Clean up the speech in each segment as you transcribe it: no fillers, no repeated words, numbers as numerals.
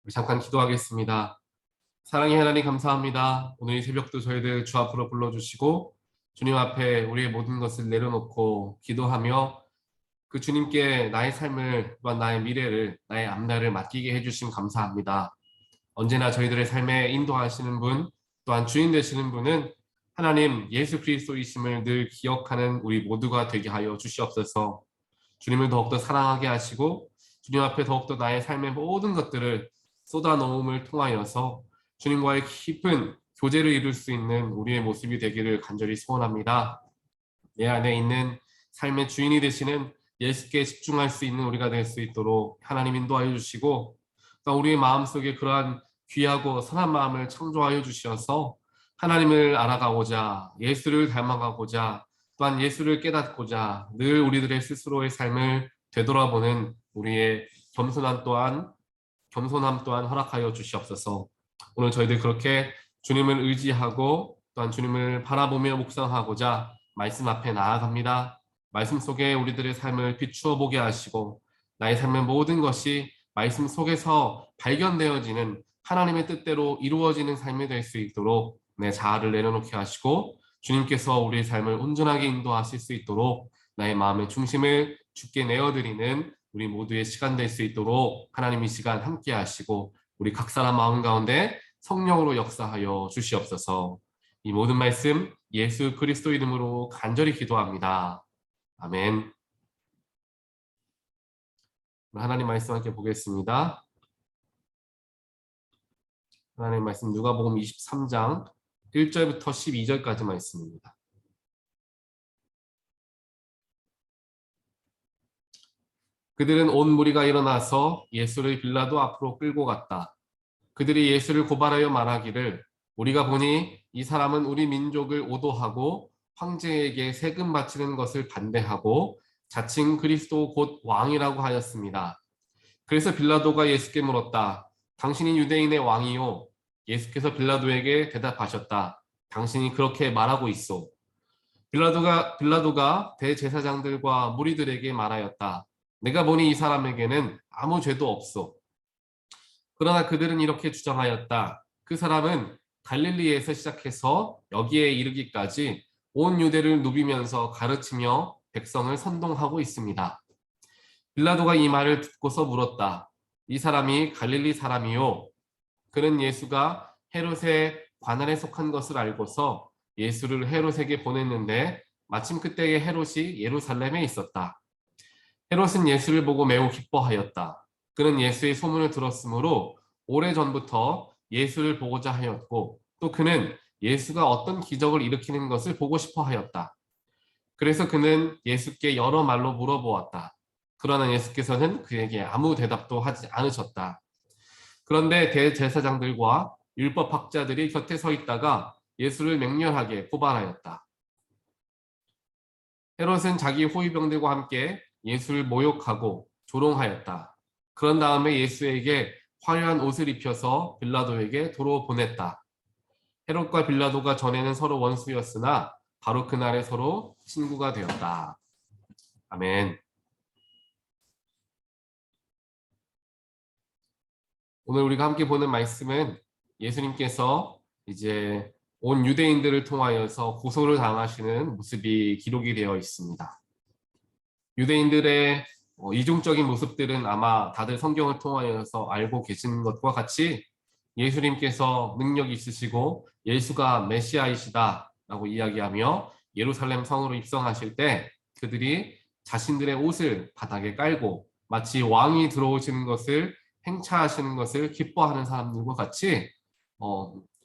우리 잠깐 기도하겠습니다. 사랑의 하나님 감사합니다. 오늘 이 새벽도 저희들 주 앞으로 불러주시고 주님 앞에 우리의 모든 것을 내려놓고 기도하며 그 주님께 나의 삶을 또한 나의 미래를 나의 앞날을 맡기게 해주심 감사합니다. 언제나 저희들의 삶에 인도하시는 분 또한 주인 되시는 분은 하나님 예수 그리스도이심을 늘 기억하는 우리 모두가 되게 하여 주시옵소서. 주님을 더욱더 사랑하게 하시고 주님 앞에 더욱더 나의 삶의 모든 것들을 쏟아놓음을 통하여서 주님과의 깊은 교제를 이룰 수 있는 우리의 모습이 되기를 간절히 소원합니다. 내 안에 있는 삶의 주인이 되시는 예수께 집중할 수 있는 우리가 될 수 있도록 하나님 인도하여 주시고 또 우리의 마음속에 그러한 귀하고 선한 마음을 창조하여 주셔서 하나님을 알아가고자 예수를 닮아가고자 또한 예수를 깨닫고자 늘 우리들의 스스로의 삶을 되돌아보는 우리의 겸손함 또한 허락하여 주시옵소서. 오늘 저희들 그렇게 주님을 의지하고 또한 주님을 바라보며 묵상하고자 말씀 앞에 나아갑니다. 말씀 속에 우리들의 삶을 비추어 보게 하시고 나의 삶의 모든 것이 말씀 속에서 발견되어지는 하나님의 뜻대로 이루어지는 삶이 될 수 있도록 내 자아를 내려놓게 하시고 주님께서 우리의 삶을 온전하게 인도하실 수 있도록 나의 마음의 중심을 주께 내어드리는 우리 모두의 시간 될 수 있도록 하나님 이 시간 함께 하시고 우리 각 사람 마음 가운데 성령으로 역사하여 주시옵소서. 이 모든 말씀 예수 그리스도 이름으로 간절히 기도합니다. 아멘. 하나님 말씀 함께 보겠습니다. 하나님 말씀 누가복음 23장 1절부터 12절까지 말씀입니다. 그들은 온 무리가 일어나서 예수를 빌라도 앞으로 끌고 갔다. 그들이 예수를 고발하여 말하기를 우리가 보니 이 사람은 우리 민족을 오도하고 황제에게 세금 바치는 것을 반대하고 자칭 그리스도 곧 왕이라고 하였습니다. 그래서 빌라도가 예수께 물었다. 당신이 유대인의 왕이요? 예수께서 빌라도에게 대답하셨다. 당신이 그렇게 말하고 있소. 빌라도가 대제사장들과 무리들에게 말하였다. 내가 보니 이 사람에게는 아무 죄도 없소. 그러나 그들은 이렇게 주장하였다. 그 사람은 갈릴리에서 시작해서 여기에 이르기까지 온 유대를 누비면서 가르치며 백성을 선동하고 있습니다. 빌라도가 이 말을 듣고서 물었다. 이 사람이 갈릴리 사람이요? 그는 예수가 헤롯의 관할에 속한 것을 알고서 예수를 헤롯에게 보냈는데 마침 그때에 헤롯이 예루살렘에 있었다. 헤롯은 예수를 보고 매우 기뻐하였다. 그는 예수의 소문을 들었으므로 오래전부터 예수를 보고자 하였고 또 그는 예수가 어떤 기적을 일으키는 것을 보고 싶어 하였다. 그래서 그는 예수께 여러 말로 물어보았다. 그러나 예수께서는 그에게 아무 대답도 하지 않으셨다. 그런데 대제사장들과 율법학자들이 곁에 서 있다가 예수를 맹렬하게 고발하였다. 헤롯은 자기 호위병들과 함께 예수를 모욕하고 조롱하였다. 그런 다음에 예수에게 화려한 옷을 입혀서 빌라도에게 도로 보냈다. 헤롯과 빌라도가 전에는 서로 원수였으나 바로 그날에 서로 친구가 되었다. 아멘. 오늘 우리가 함께 보는 말씀은 예수님께서 이제 온 유대인들을 통하여서 고소를 당하시는 모습이 기록이 되어 있습니다. 유대인들의 이중적인 모습들은 아마 다들 성경을 통하여서 알고 계신 것과 같이 예수님께서 능력이 있으시고 예수가 메시아이시다 라고 이야기하며 예루살렘 성으로 입성하실 때 그들이 자신들의 옷을 바닥에 깔고 마치 왕이 들어오시는 것을 행차하시는 것을 기뻐하는 사람들과 같이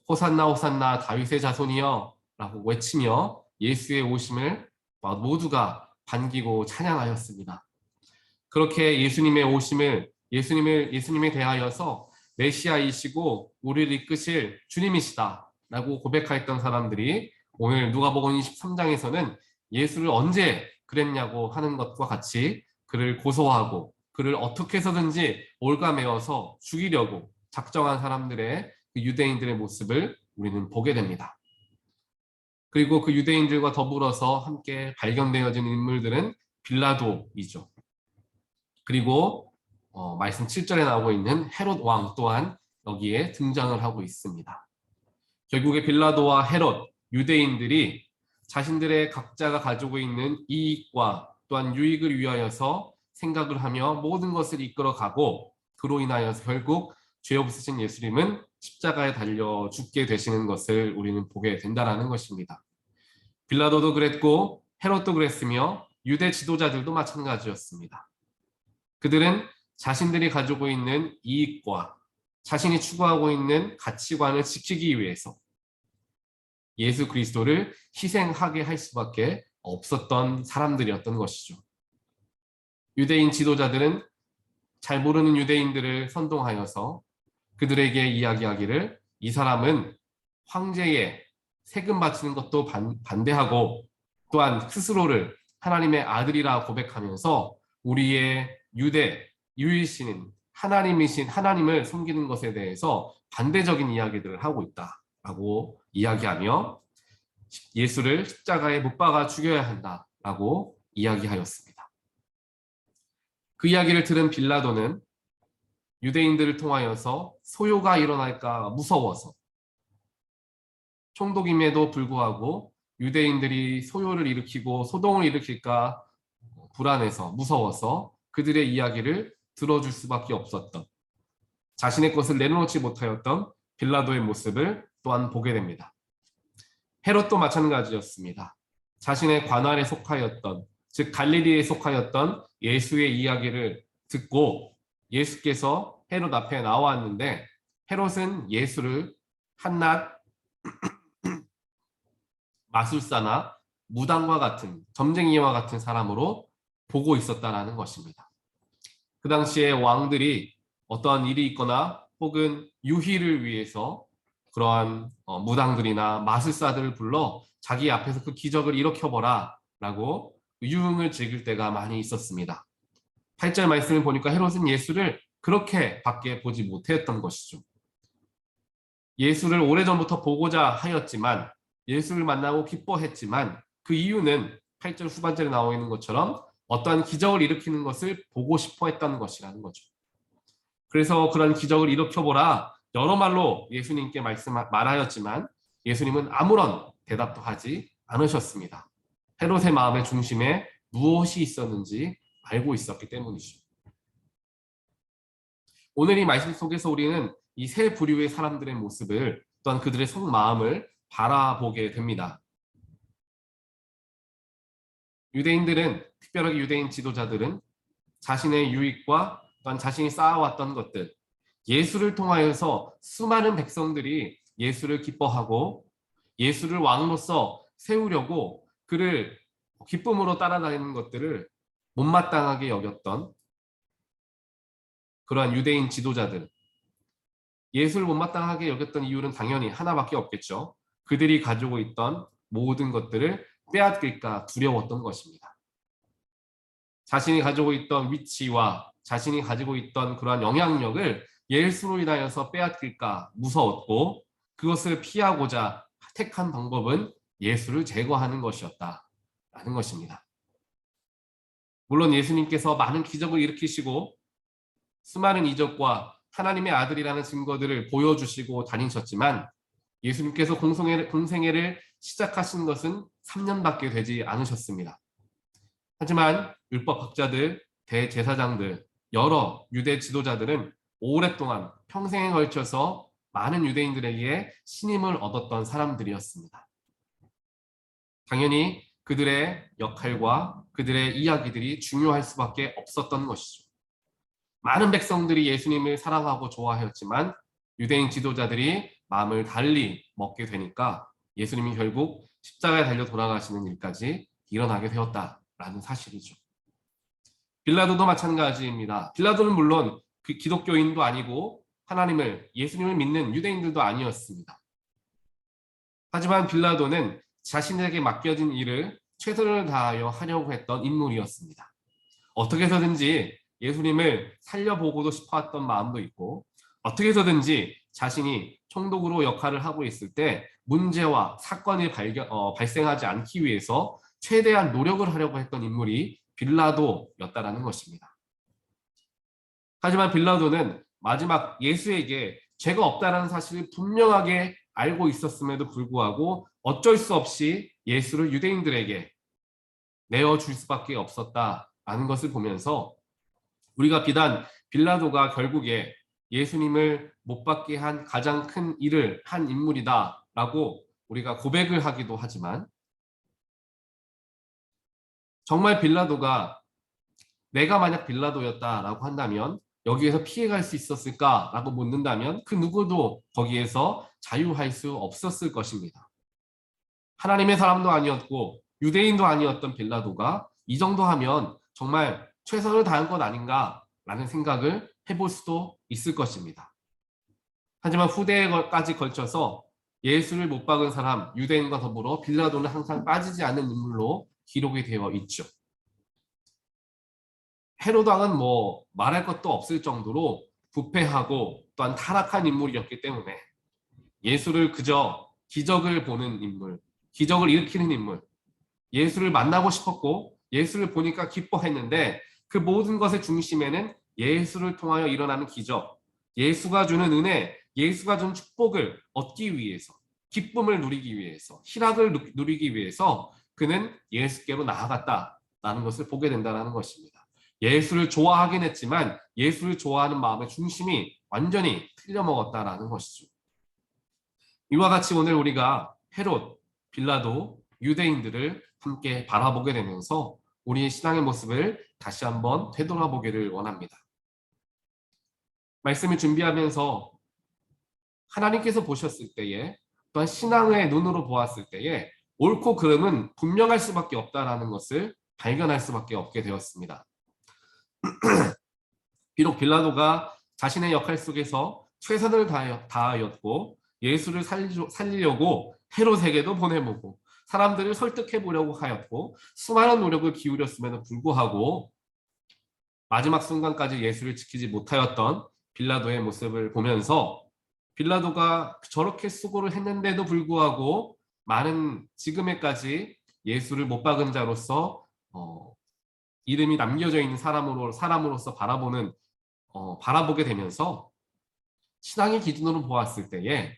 호산나 호산나 다윗의 자손이여 라고 외치며 예수의 오심을 모두가 반기고 찬양하였습니다. 그렇게 예수님의 오심을 예수님에 대하여서 메시아이시고 우리를 이끄실 주님이시다 라고 고백하였던 사람들이 오늘 누가복음 23장에서는 예수를 언제 그랬냐고 하는 것과 같이 그를 고소하고 그를 어떻게 해서든지 올가매어서 죽이려고 작정한 사람들의 그 유대인들의 모습을 우리는 보게 됩니다. 그리고 그 유대인들과 더불어서 함께 발견되어진 인물들은 빌라도이죠. 그리고 말씀 7절에 나오고 있는 헤롯 왕 또한 여기에 등장을 하고 있습니다. 결국에 빌라도와 헤롯, 유대인들이 자신들의 각자가 가지고 있는 이익과 또한 유익을 위하여서 생각을 하며 모든 것을 이끌어가고 그로 인하여서 결국 죄 없으신 예수님은 십자가에 달려 죽게 되시는 것을 우리는 보게 된다는 것입니다. 빌라도도 그랬고 헤롯도 그랬으며 유대 지도자들도 마찬가지였습니다. 그들은 자신들이 가지고 있는 이익과 자신이 추구하고 있는 가치관을 지키기 위해서 예수 그리스도를 희생하게 할 수밖에 없었던 사람들이었던 것이죠. 유대인 지도자들은 잘 모르는 유대인들을 선동하여서 그들에게 이야기하기를 이 사람은 황제에 세금 바치는 것도 반대하고 또한 스스로를 하나님의 아들이라 고백하면서 우리의 유대 유일신인 하나님이신 하나님을 섬기는 것에 대해서 반대적인 이야기들을 하고 있다라고 이야기하며 예수를 십자가에 못 박아 죽여야 한다라고 이야기하였습니다. 그 이야기를 들은 빌라도는 유대인들을 통하여서 소요가 일어날까 무서워서 총독임에도 불구하고 유대인들이 소요를 일으키고 소동을 일으킬까 불안해서 무서워서 그들의 이야기를 들어줄 수밖에 없었던 자신의 것을 내려놓지 못하였던 빌라도의 모습을 또한 보게 됩니다. 헤롯도 마찬가지였습니다. 자신의 관할에 속하였던 즉 갈릴리에 속하였던 예수의 이야기를 듣고 예수께서 헤롯 앞에 나왔는데 헤롯은 예수를 한낱 마술사나 무당과 같은 점쟁이와 같은 사람으로 보고 있었다라는 것입니다. 그 당시에 왕들이 어떠한 일이 있거나 혹은 유희를 위해서 그러한 무당들이나 마술사들을 불러 자기 앞에서 그 기적을 일으켜보라 라고 유흥을 즐길 때가 많이 있었습니다. 8절 말씀을 보니까 헤롯은 예수를 그렇게 밖에 보지 못했던 것이죠. 예수를 오래전부터 보고자 하였지만 예수를 만나고 기뻐했지만 그 이유는 8절 후반절에 나와 있는 것처럼 어떠한 기적을 일으키는 것을 보고 싶어 했던 것이라는 거죠. 그래서 그런 기적을 일으켜보라 여러 말로 예수님께 말하였지만 예수님은 아무런 대답도 하지 않으셨습니다. 헤롯의 마음의 중심에 무엇이 있었는지 알고 있었기 때문이죠. 오늘 이 말씀 속에서 우리는 이 세 부류의 사람들의 모습을 또한 그들의 속마음을 바라보게 됩니다. 유대인들은 특별하게 유대인 지도자들은 자신의 유익과 또한 자신이 쌓아왔던 것들 예수를 통하여서 수많은 백성들이 예수를 기뻐하고 예수를 왕으로서 세우려고 그를 기쁨으로 따라다니는 것들을 못마땅하게 여겼던 그러한 유대인 지도자들 예수를 못마땅하게 여겼던 이유는 당연히 하나밖에 없겠죠. 그들이 가지고 있던 모든 것들을 빼앗길까 두려웠던 것입니다. 자신이 가지고 있던 위치와 자신이 가지고 있던 그러한 영향력을 예수로 인하여서 빼앗길까 무서웠고 그것을 피하고자 택한 방법은 예수를 제거하는 것이었다라는 것입니다. 물론 예수님께서 많은 기적을 일으키시고 수많은 이적과 하나님의 아들이라는 증거들을 보여주시고 다니셨지만 예수님께서 공생애를 시작하신 것은 3년밖에 되지 않으셨습니다. 하지만 율법학자들, 대제사장들, 여러 유대 지도자들은 오랫동안 평생에 걸쳐서 많은 유대인들에게 신임을 얻었던 사람들이었습니다. 당연히 그들의 역할과 그들의 이야기들이 중요할 수밖에 없었던 것이죠. 많은 백성들이 예수님을 사랑하고 좋아하였지만 유대인 지도자들이 마음을 달리 먹게 되니까 예수님이 결국 십자가에 달려 돌아가시는 일까지 일어나게 되었다라는 사실이죠. 빌라도도 마찬가지입니다. 빌라도는 물론 그 기독교인도 아니고 하나님을 예수님을 믿는 유대인들도 아니었습니다. 하지만 빌라도는 자신에게 맡겨진 일을 최선을 다하여 하려고 했던 인물이었습니다. 어떻게 해서든지 예수님을 살려보고도 싶어했던 마음도 있고 어떻게 해서든지 자신이 총독으로 역할을 하고 있을 때 문제와 사건이 발생하지 않기 위해서 최대한 노력을 하려고 했던 인물이 빌라도였다라는 것입니다. 하지만 빌라도는 마지막 예수에게 죄가 없다는 사실을 분명하게 알고 있었음에도 불구하고 어쩔 수 없이 예수를 유대인들에게 내어줄 수밖에 없었다라는 것을 보면서 우리가 비단 빌라도가 결국에 예수님을 못 받게 한 가장 큰 일을 한 인물이다라고 우리가 고백을 하기도 하지만, 정말 빌라도가 내가 만약 빌라도였다라고 한다면 여기에서 피해갈 수 있었을까라고 묻는다면 그 누구도 거기에서 자유할 수 없었을 것입니다. 하나님의 사람도 아니었고 유대인도 아니었던 빌라도가 이 정도 하면 정말 최선을 다한 것 아닌가라는 생각을 해볼 수도 있을 것입니다. 하지만 후대에까지 걸쳐서 예수를 못 박은 사람 유대인과 더불어 빌라도는 항상 빠지지 않는 인물로 기록이 되어 있죠. 헤롯 왕은 뭐 말할 것도 없을 정도로 부패하고 또한 타락한 인물이었기 때문에 예수를 그저 기적을 보는 인물, 기적을 일으키는 인물, 예수를 만나고 싶었고 예수를 보니까 기뻐했는데 그 모든 것의 중심에는 예수를 통하여 일어나는 기적, 예수가 주는 은혜, 예수가 준 축복을 얻기 위해서, 기쁨을 누리기 위해서, 희락을 누리기 위해서 그는 예수께로 나아갔다라는 것을 보게 된다는 것입니다. 예수를 좋아하긴 했지만 예수를 좋아하는 마음의 중심이 완전히 틀려먹었다라는 것이죠. 이와 같이 오늘 우리가 헤롯, 빌라도, 유대인들을 함께 바라보게 되면서 우리의 신앙의 모습을 다시 한번 되돌아보기를 원합니다. 말씀을 준비하면서 하나님께서 보셨을 때에 또한 신앙의 눈으로 보았을 때에 옳고 그름은 분명할 수밖에 없다라는 것을 발견할 수밖에 없게 되었습니다. 비록 빌라도가 자신의 역할 속에서 최선을 다하였고 예수를 살리려고 헤롯에게도 보내보고 사람들을 설득해보려고 하였고 수많은 노력을 기울였음에도 불구하고 마지막 순간까지 예수를 지키지 못하였던 빌라도의 모습을 보면서 빌라도가 저렇게 수고를 했는데도 불구하고 많은 지금에까지 예수를 못 박은 자로서 이름이 남겨져 있는 사람으로서 바라보게 되면서 신앙의 기준으로 보았을 때에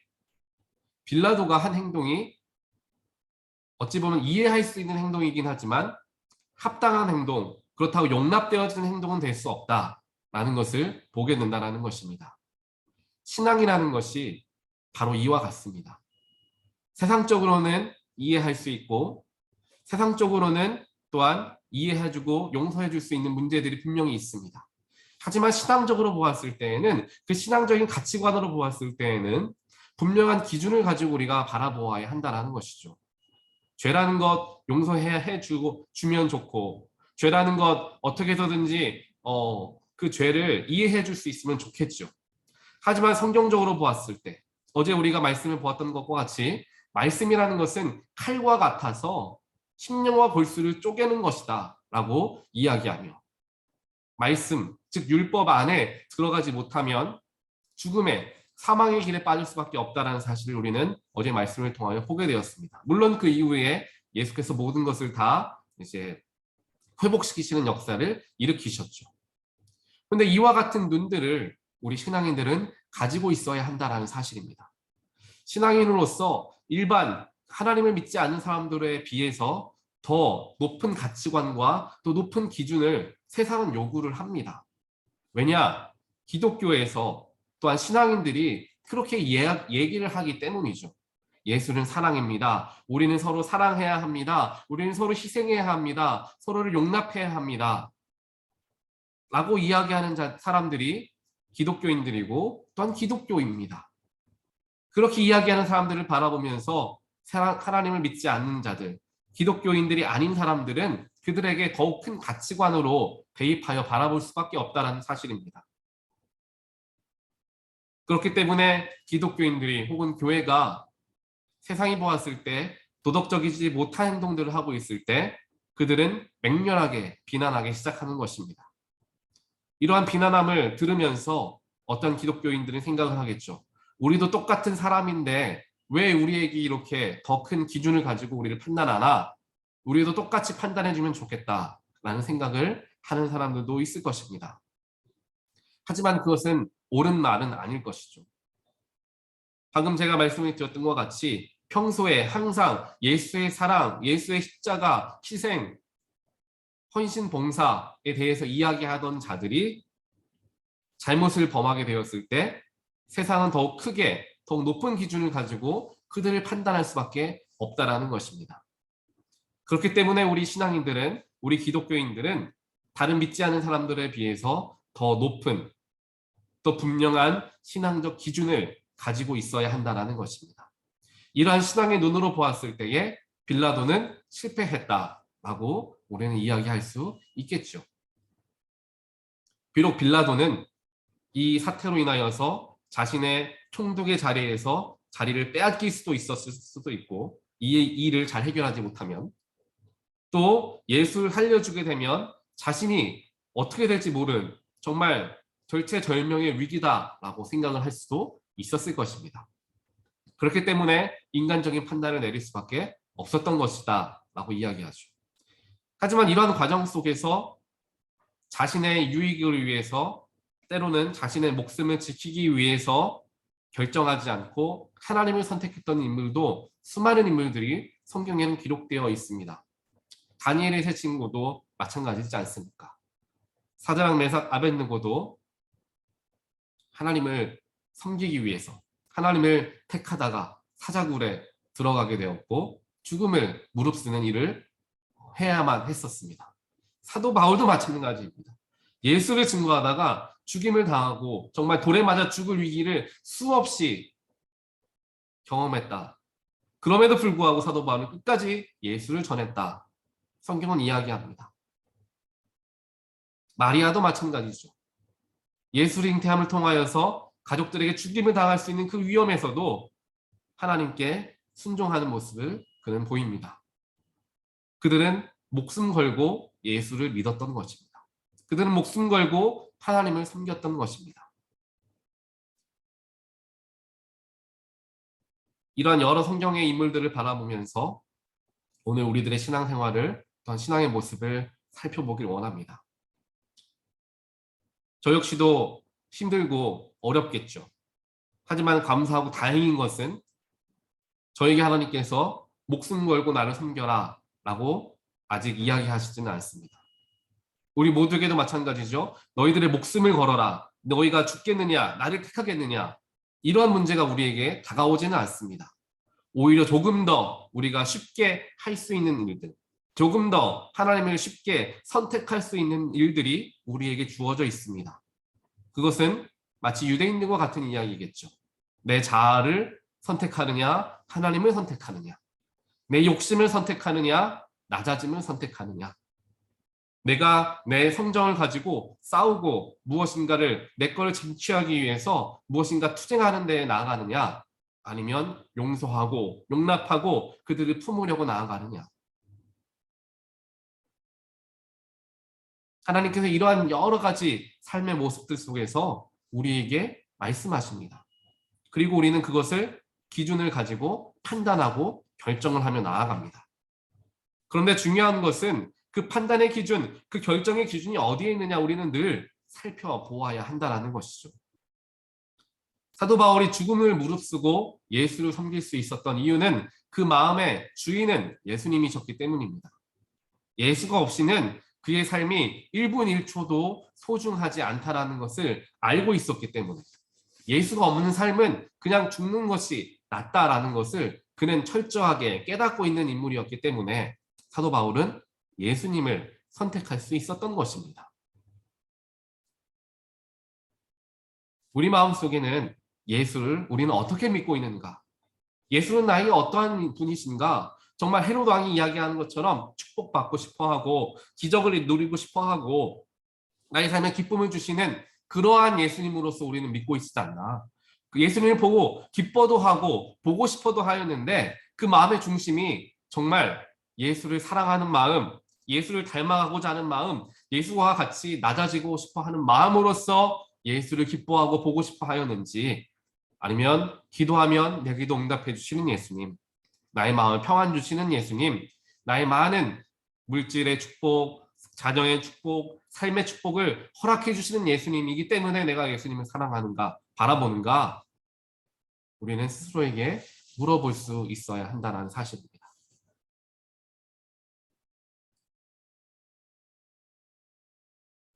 빌라도가 한 행동이 어찌 보면 이해할 수 있는 행동이긴 하지만 합당한 행동, 그렇다고 용납되어지는 행동은 될 수 없다라는 것을 보게 된다는 것입니다. 신앙이라는 것이 바로 이와 같습니다. 세상적으로는 이해할 수 있고 세상적으로는 또한 이해해주고 용서해줄 수 있는 문제들이 분명히 있습니다. 하지만 신앙적으로 보았을 때에는 그 신앙적인 가치관으로 보았을 때에는 분명한 기준을 가지고 우리가 바라보아야 한다는 것이죠. 죄라는 것 용서해 주면 좋고 죄라는 것 어떻게 해서든지 그 죄를 이해해 줄 수 있으면 좋겠죠. 하지만 성경적으로 보았을 때 어제 우리가 말씀을 보았던 것과 같이 말씀이라는 것은 칼과 같아서 심령과 골수를 쪼개는 것이다 라고 이야기하며 말씀, 즉 율법 안에 들어가지 못하면 죽음의 사망의 길에 빠질 수밖에 없다는 사실을 우리는 어제 말씀을 통하여 보게 되었습니다. 물론 그 이후에 예수께서 모든 것을 다 이제 회복시키시는 역사를 일으키셨죠. 그런데 이와 같은 눈들을 우리 신앙인들은 가지고 있어야 한다는 사실입니다. 신앙인으로서 일반 하나님을 믿지 않는 사람들에 비해서 더 높은 가치관과 또 높은 기준을 세상은 요구를 합니다. 왜냐? 기독교에서 또한 신앙인들이 그렇게 얘기를 하기 때문이죠. 예수는 사랑입니다. 우리는 서로 사랑해야 합니다. 우리는 서로 희생해야 합니다. 서로를 용납해야 합니다. 라고 이야기하는 사람들이 기독교인들이고 또한 기독교입니다. 그렇게 이야기하는 사람들을 바라보면서 하나님을 믿지 않는 자들, 기독교인들이 아닌 사람들은 그들에게 더욱 큰 가치관으로 대입하여 바라볼 수밖에 없다는 사실입니다. 그렇기 때문에 기독교인들이 혹은 교회가 세상이 보았을 때 도덕적이지 못한 행동들을 하고 있을 때 그들은 맹렬하게 비난하기 시작하는 것입니다. 이러한 비난함을 들으면서 어떤 기독교인들은 생각을 하겠죠. 우리도 똑같은 사람인데 왜 우리에게 이렇게 더 큰 기준을 가지고 우리를 판단하나? 우리도 똑같이 판단해주면 좋겠다라는 생각을 하는 사람들도 있을 것입니다. 하지만 그것은 옳은 말은 아닐 것이죠. 방금 제가 말씀을 드렸던 것 같이 평소에 항상 예수의 사랑, 예수의 십자가, 희생, 헌신 봉사에 대해서 이야기하던 자들이 잘못을 범하게 되었을 때 세상은 더욱 크게, 더욱 높은 기준을 가지고 그들을 판단할 수밖에 없다라는 것입니다. 그렇기 때문에 우리 신앙인들은, 우리 기독교인들은 다른 믿지 않은 사람들에 비해서 더 높은, 또 분명한 신앙적 기준을 가지고 있어야 한다는 것입니다. 이러한 신앙의 눈으로 보았을 때에 빌라도는 실패했다라고 우리는 이야기할 수 있겠죠. 비록 빌라도는 이 사태로 인하여서 자신의 총독의 자리에서 자리를 빼앗길 수도 있었을 수도 있고, 이 일을 잘 해결하지 못하면 또 예수를 살려주게 되면 자신이 어떻게 될지 모른 정말 절체절명의 위기다라고 생각을 할 수도 있었을 것입니다. 그렇기 때문에 인간적인 판단을 내릴 수밖에 없었던 것이다 라고 이야기하죠. 하지만 이러한 과정 속에서 자신의 유익을 위해서, 때로는 자신의 목숨을 지키기 위해서 결정하지 않고 하나님을 선택했던 인물도 수많은 인물들이 성경에는 기록되어 있습니다. 다니엘의 세 친구도 마찬가지지 않습니까? 사드락, 메삭, 아벳느고도 하나님을 섬기기 위해서 하나님을 택하다가 사자굴에 들어가게 되었고 죽음을 무릅쓰는 일을 해야만 했었습니다. 사도 바울도 마찬가지입니다. 예수를 증거하다가 죽임을 당하고 정말 돌에 맞아 죽을 위기를 수없이 경험했다. 그럼에도 불구하고 사도 바울은 끝까지 예수를 전했다. 성경은 이야기합니다. 마리아도 마찬가지죠. 예수를 잉태함을 통하여서 가족들에게 죽임을 당할 수 있는 그 위험에서도 하나님께 순종하는 모습을 그는 보입니다. 그들은 목숨 걸고 예수를 믿었던 것입니다. 그들은 목숨 걸고 하나님을 섬겼던 것입니다. 이러한 여러 성경의 인물들을 바라보면서 오늘 우리들의 신앙생활을, 또한 신앙의 모습을 살펴보길 원합니다. 저 역시도 힘들고 어렵겠죠. 하지만 감사하고 다행인 것은 저에게 하나님께서 목숨 걸고 나를 섬겨라 라고 아직 이야기하시지는 않습니다. 우리 모두에게도 마찬가지죠. 너희들의 목숨을 걸어라. 너희가 죽겠느냐, 나를 택하겠느냐. 이러한 문제가 우리에게 다가오지는 않습니다. 오히려 조금 더 우리가 쉽게 할 수 있는 일들, 조금 더 하나님을 쉽게 선택할 수 있는 일들이 우리에게 주어져 있습니다. 그것은 마치 유대인들과 같은 이야기겠죠. 내 자아를 선택하느냐, 하나님을 선택하느냐. 내 욕심을 선택하느냐, 낮아짐을 선택하느냐. 내가 내 성정을 가지고 싸우고 무엇인가를 내 거를 쟁취하기 위해서 무엇인가 투쟁하는 데에 나아가느냐, 아니면 용서하고 용납하고 그들을 품으려고 나아가느냐. 하나님께서 이러한 여러 가지 삶의 모습들 속에서 우리에게 말씀하십니다. 그리고 우리는 그것을 기준을 가지고 판단하고 결정을 하며 나아갑니다. 그런데 중요한 것은 그 판단의 기준, 그 결정의 기준이 어디에 있느냐 우리는 늘 살펴보아야 한다는 것이죠. 사도 바울이 죽음을 무릅쓰고 예수를 섬길 수 있었던 이유는 그 마음의 주인은 예수님이셨기 때문입니다. 예수가 없이는 그의 삶이 1분 1초도 소중하지 않다라는 것을 알고 있었기 때문에, 예수가 없는 삶은 그냥 죽는 것이 낫다라는 것을 그는 철저하게 깨닫고 있는 인물이었기 때문에 사도 바울은 예수님을 선택할 수 있었던 것입니다. 우리 마음속에는 예수를 우리는 어떻게 믿고 있는가? 예수는 나에게 어떠한 분이신가? 정말 헤롯 왕이 이야기하는 것처럼 축복받고 싶어하고 기적을 누리고 싶어하고 나의 삶에 기쁨을 주시는 그러한 예수님으로서 우리는 믿고 있지 않나. 그 예수님을 보고 기뻐도 하고 보고 싶어도 하였는데 그 마음의 중심이 정말 예수를 사랑하는 마음, 예수를 닮아가고자 하는 마음, 예수와 같이 낮아지고 싶어 하는 마음으로서 예수를 기뻐하고 보고 싶어 하였는지, 아니면 기도하면 내 기도 응답해 주시는 예수님, 나의 마음을 평안 주시는 예수님, 나의 많은 물질의 축복, 자녀의 축복, 삶의 축복을 허락해 주시는 예수님이기 때문에 내가 예수님을 사랑하는가, 바라보는가, 우리는 스스로에게 물어볼 수 있어야 한다는 사실입니다.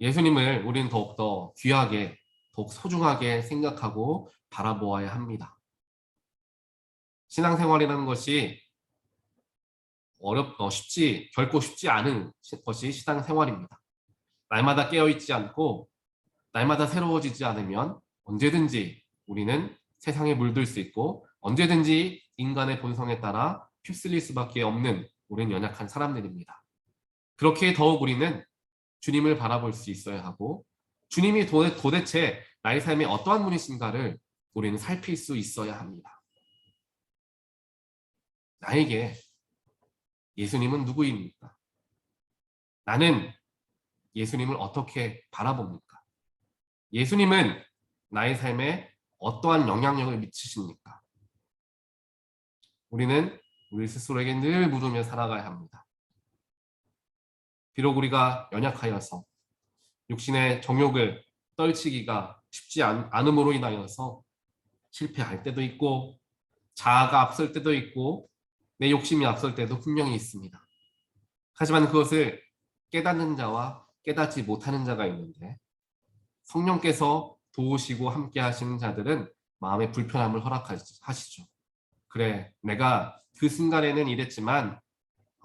예수님을 우리는 더욱더 귀하게, 더욱 소중하게 생각하고 바라보아야 합니다. 신앙생활이라는 것이 결코 쉽지 않은 것이 신앙생활입니다. 날마다 깨어있지 않고 날마다 새로워지지 않으면 언제든지 우리는 세상에 물들 수 있고 언제든지 인간의 본성에 따라 휩쓸릴 수밖에 없는 우리는 연약한 사람들입니다. 그렇게 더욱 우리는 주님을 바라볼 수 있어야 하고 주님이 도대체 나의 삶에 어떠한 분이신가를 우리는 살필 수 있어야 합니다. 나에게 예수님은 누구입니까? 나는 예수님을 어떻게 바라봅니까? 예수님은 나의 삶에 어떠한 영향력을 미치십니까? 우리는 우리 스스로에게 늘 물으며 살아가야 합니다. 비록 우리가 연약하여서 육신의 정욕을 떨치기가 쉽지 않음으로 인하여서 실패할 때도 있고 자아가 앞설 때도 있고 내 욕심이 앞설 때도 분명히 있습니다. 하지만 그것을 깨닫는 자와 깨닫지 못하는 자가 있는데 성령께서 도우시고 함께 하시는 자들은 마음의 불편함을 허락하시죠. 그래, 내가 그 순간에는 이랬지만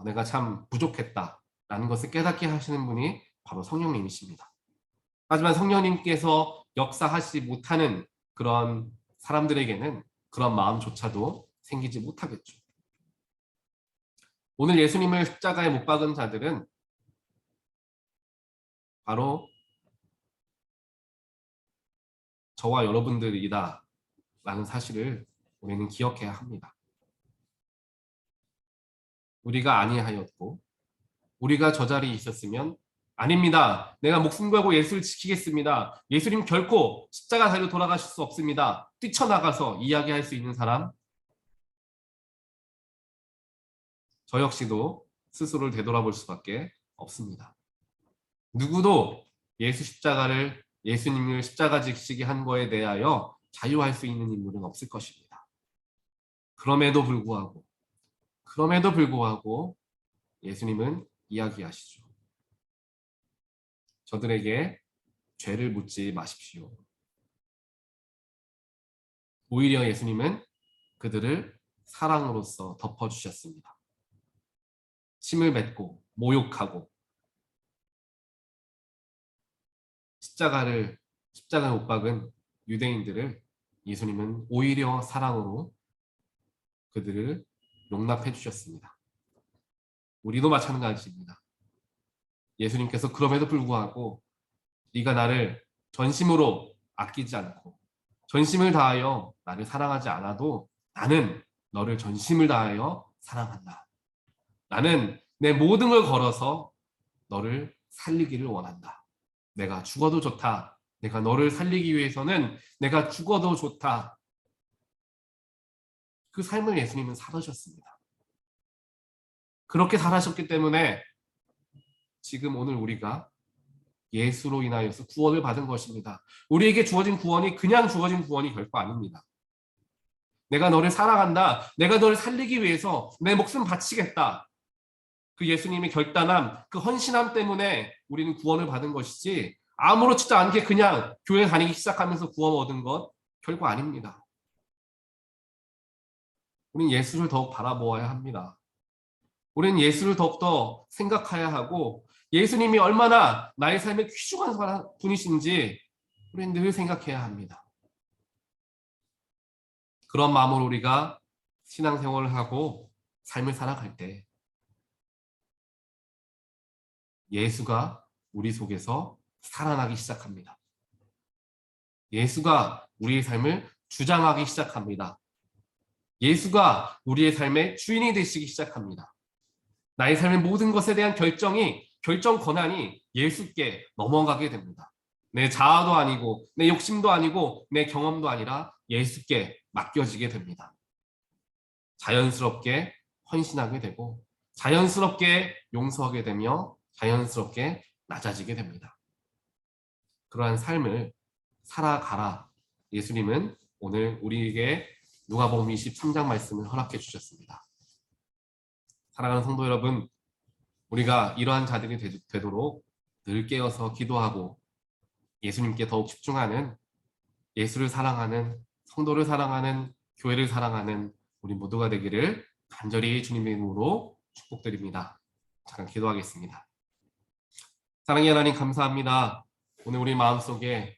내가 참 부족했다라는 것을 깨닫게 하시는 분이 바로 성령님이십니다. 하지만 성령님께서 역사하지 못하는 그런 사람들에게는 그런 마음조차도 생기지 못하겠죠. 오늘 예수님을 십자가에 못 박은 자들은 바로 저와 여러분들이다 라는 사실을 우리는 기억해야 합니다. 우리가 아니하였고 우리가 저 자리에 있었으면 아닙니다. 내가 목숨 걸고 예수를 지키겠습니다. 예수님 결코 십자가 달려 돌아가실 수 없습니다. 뛰쳐나가서 이야기할 수 있는 사람, 저 역시도 스스로를 되돌아볼 수밖에 없습니다. 누구도 예수님을 십자가 지키게 한 거에 대하여 자유할 수 있는 인물은 없을 것입니다. 그럼에도 불구하고 예수님은 이야기하시죠. 저들에게 죄를 묻지 마십시오. 오히려 예수님은 그들을 사랑으로서 덮어주셨습니다. 침을 뱉고 모욕하고 십자가를 못 박은 유대인들을 예수님은 오히려 사랑으로 그들을 용납해 주셨습니다. 우리도 마찬가지입니다. 예수님께서 그럼에도 불구하고 네가 나를 전심으로 아끼지 않고 전심을 다하여 나를 사랑하지 않아도 나는 너를 전심을 다하여 사랑한다. 나는 내 모든 걸 걸어서 너를 살리기를 원한다. 내가 죽어도 좋다. 내가 너를 살리기 위해서는 내가 죽어도 좋다. 그 삶을 예수님은 살으셨습니다. 그렇게 살아셨기 때문에 지금 오늘 우리가 예수로 인하여서 구원을 받은 것입니다. 우리에게 주어진 구원이 그냥 주어진 구원이 결코 아닙니다. 내가 너를 사랑한다. 내가 너를 살리기 위해서 내 목숨 바치겠다. 그 예수님의 결단함, 그 헌신함 때문에 우리는 구원을 받은 것이지 아무렇지도 않게 그냥 교회 다니기 시작하면서 구원 얻은 것 결코 아닙니다. 우리는 예수를 더욱 바라보아야 합니다. 우리는 예수를 더욱더 생각해야 하고 예수님이 얼마나 나의 삶에 귀중한 분이신지 우리는 늘 생각해야 합니다. 그런 마음으로 우리가 신앙생활을 하고 삶을 살아갈 때 예수가 우리 속에서 살아나기 시작합니다. 예수가 우리의 삶을 주장하기 시작합니다. 예수가 우리의 삶의 주인이 되시기 시작합니다. 나의 삶의 모든 것에 대한 결정 권한이 예수께 넘어가게 됩니다. 내 자아도 아니고 내 욕심도 아니고 내 경험도 아니라 예수께 맡겨지게 됩니다. 자연스럽게 헌신하게 되고 자연스럽게 용서하게 되며 자연스럽게 낮아지게 됩니다. 그러한 삶을 살아가라. 예수님은 오늘 우리에게 누가복음 23장 말씀을 허락해 주셨습니다. 사랑하는 성도 여러분, 우리가 이러한 자들이 되도록 늘 깨어서 기도하고 예수님께 더욱 집중하는, 예수를 사랑하는, 성도를 사랑하는, 교회를 사랑하는 우리 모두가 되기를 간절히 주님의 이름으로 축복드립니다. 잠깐 기도하겠습니다. 사랑의 하나님, 감사합니다. 오늘 우리 마음속에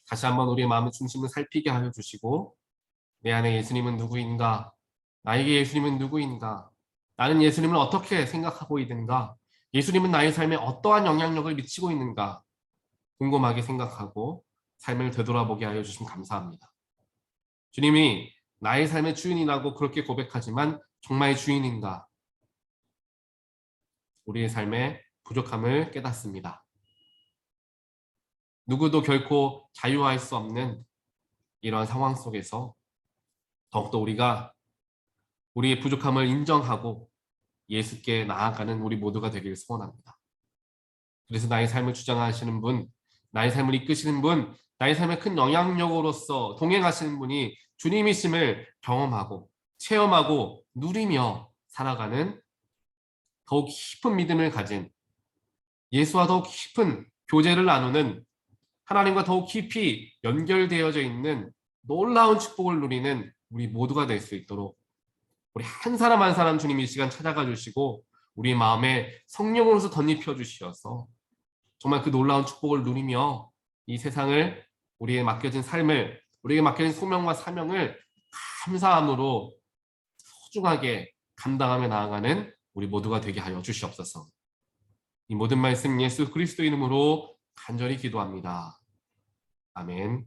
다시 한번 우리의 마음의 중심을 살피게 하여 주시고, 내 안에 예수님은 누구인가? 나에게 예수님은 누구인가? 나는 예수님을 어떻게 생각하고 있는가? 예수님은 나의 삶에 어떠한 영향력을 미치고 있는가? 궁금하게 생각하고 삶을 되돌아보게 하여 주시면 감사합니다. 주님이 나의 삶의 주인이라고 그렇게 고백하지만 정말 주인인가? 우리의 삶의 부족함을 깨닫습니다. 누구도 결코 자유할 수 없는 이러한 상황 속에서 더욱더 우리가 우리의 부족함을 인정하고 예수께 나아가는 우리 모두가 되기를 소원합니다. 그래서 나의 삶을 주장하시는 분, 나의 삶을 이끄시는 분, 나의 삶의 큰 영향력으로서 동행하시는 분이 주님이심을 경험하고 체험하고 누리며 살아가는 더욱 깊은 믿음을 가진, 예수와 더욱 깊은 교제를 나누는, 하나님과 더욱 깊이 연결되어져 있는 놀라운 축복을 누리는 우리 모두가 될 수 있도록 우리 한 사람 한 사람 주님 이 시간 찾아가 주시고 우리 마음에 성령으로서 덧입혀 주시어서 정말 그 놀라운 축복을 누리며 이 세상을, 우리의 맡겨진 삶을, 우리에게 맡겨진 소명과 사명을 감사함으로 소중하게 감당하며 나아가는 우리 모두가 되게 하여 주시옵소서. 이 모든 말씀 예수 그리스도 이름으로 간절히 기도합니다. 아멘.